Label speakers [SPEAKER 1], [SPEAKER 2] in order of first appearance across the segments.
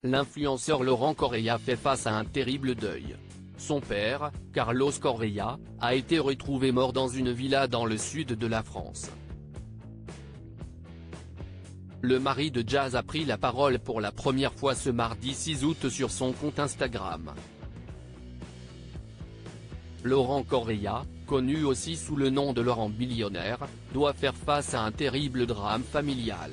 [SPEAKER 1] l'influenceur Laurent Correia fait face à un terrible deuil. Son père, Carlos Correia, a été retrouvé mort dans une villa dans le sud de la France. Le mari de Jazz a pris la parole pour la première fois ce mardi 6 août sur son compte Instagram. Laurent Correia, connu aussi sous le nom de Laurent Billionnaire, doit faire face à un terrible drame familial.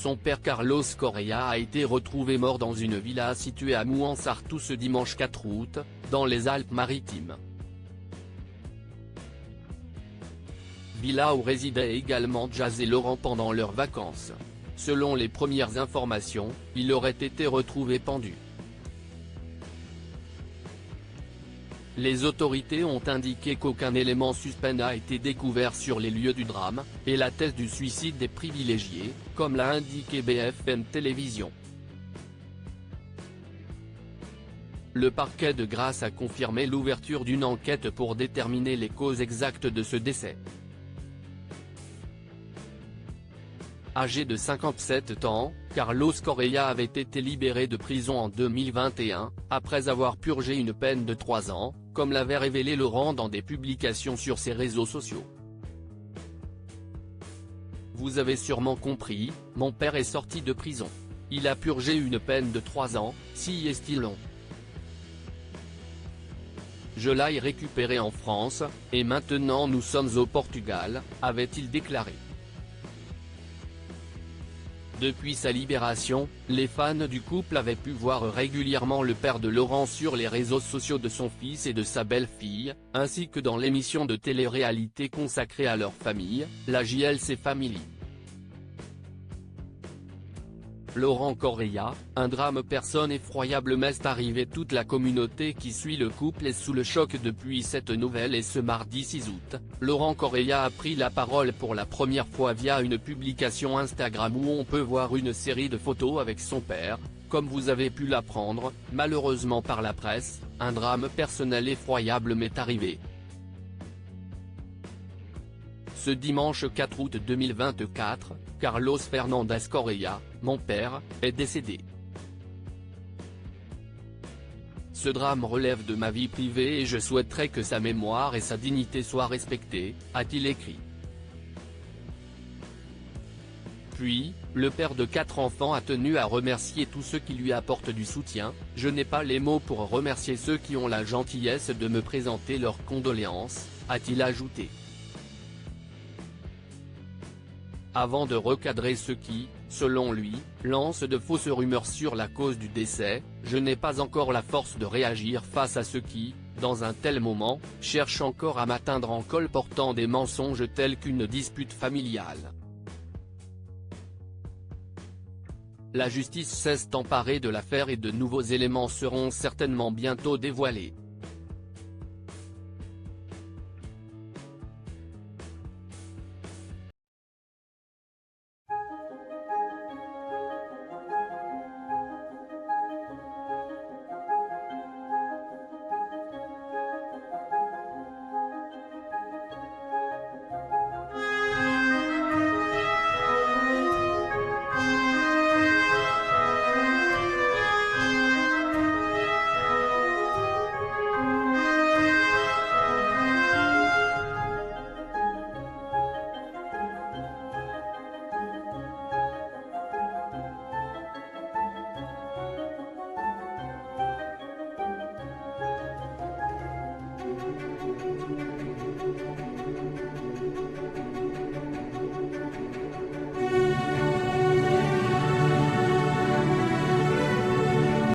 [SPEAKER 1] Son père Carlos Correia a été retrouvé mort dans une villa située à Mouansartou ce dimanche 4 août, dans les Alpes-Maritimes. Villa où résidaient également Jazz et Laurent pendant leurs vacances. Selon les premières informations, il aurait été retrouvé pendu. Les autorités ont indiqué qu'aucun élément suspect n'a été découvert sur les lieux du drame, et la thèse du suicide est privilégiée, comme l'a indiqué BFM Télévision. Le parquet de Grasse a confirmé l'ouverture d'une enquête pour déterminer les causes exactes de ce décès. Âgé de 57 ans, Carlos Correia avait été libéré de prison en 2021, après avoir purgé une peine de 3 ans, comme l'avait révélé Laurent dans des publications sur ses réseaux sociaux. Vous avez sûrement compris, mon père est sorti de prison. Il a purgé une peine de 3 ans, si est-il long. Je l'ai récupéré en France, et maintenant nous sommes au Portugal, avait-il déclaré. Depuis sa libération, les fans du couple avaient pu voir régulièrement le père de Laurent sur les réseaux sociaux de son fils et de sa belle-fille, ainsi que dans l'émission de télé-réalité consacrée à leur famille, la JLC Family. Laurent Correia, un drame personne effroyable m'est arrivé. Toute la communauté qui suit le couple est sous le choc depuis cette nouvelle et ce mardi 6 août, Laurent Correia a pris la parole pour la première fois via une publication Instagram où on peut voir une série de photos avec son père. Comme vous avez pu l'apprendre, malheureusement par la presse, un drame personnel effroyable m'est arrivé. Ce dimanche 4 août 2024, Carlos Fernandez Correia, mon père, est décédé. Ce drame relève de ma vie privée et je souhaiterais que sa mémoire et sa dignité soient respectées, a-t-il écrit. Puis, le père de 4 enfants a tenu à remercier tous ceux qui lui apportent du soutien. Je n'ai pas les mots pour remercier ceux qui ont la gentillesse de me présenter leurs condoléances, a-t-il ajouté. Avant de recadrer ceux qui, selon lui, lancent de fausses rumeurs sur la cause du décès, je n'ai pas encore la force de réagir face à ceux qui, dans un tel moment, cherchent encore à m'atteindre en colportant des mensonges tels qu'une dispute familiale. La justice s'est emparée de l'affaire et de nouveaux éléments seront certainement bientôt dévoilés.